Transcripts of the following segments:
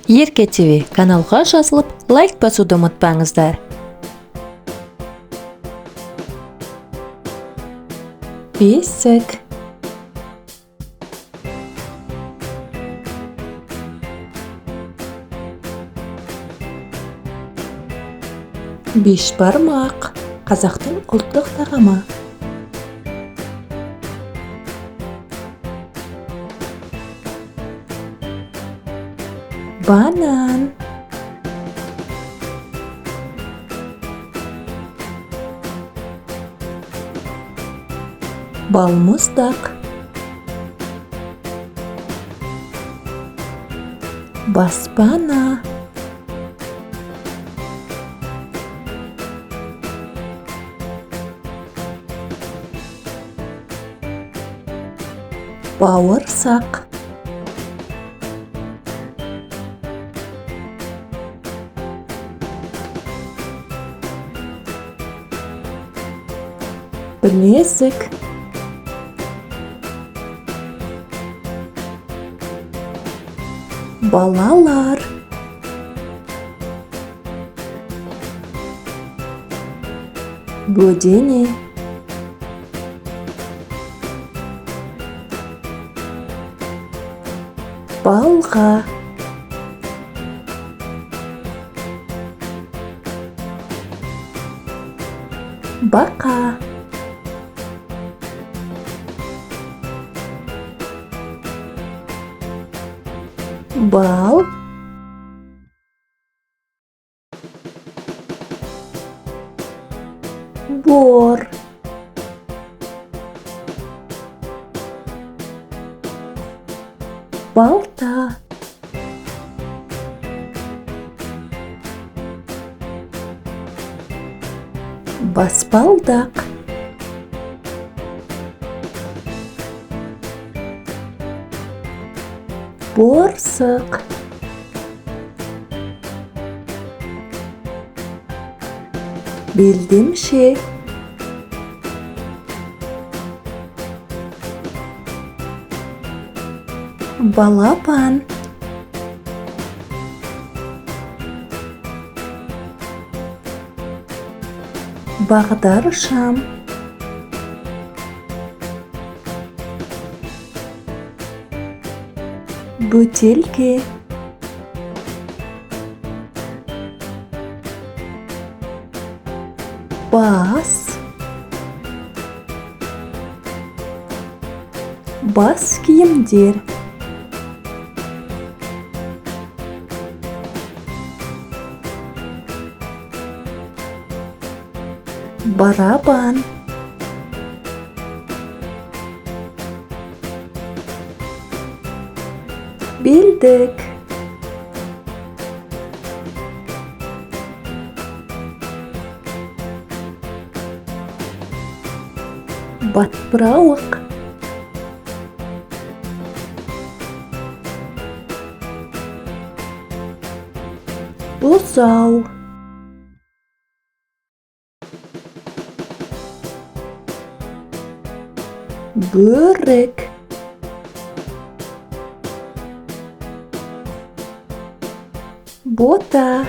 Ерке ТВ каналға жазылып, лайк басуды ұмытпаңыздар. Бесік, бешбармақ, қазақтың ұлттық тағамы. Банан, балмұздақ, баспана, бауырсақ, білезік, балалар, бөдене, балға, бақа, бал, бор, балта, баспалдақ, борсық, белдемше, балапан, бағдаршам, бөтелке, бас, бас киімдер, барабан, белдік, батпырауық, бұзау, бөрік, бота,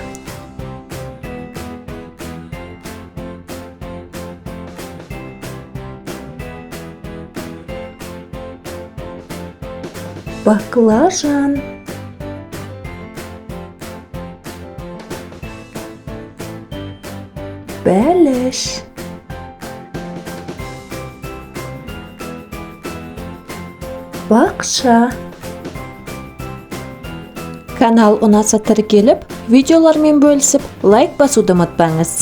баклажан, бәліш, бақша. Канал ұнаса тіркеліп, видеолармен бөлісіп, лайк басуды ұмытпаңыз.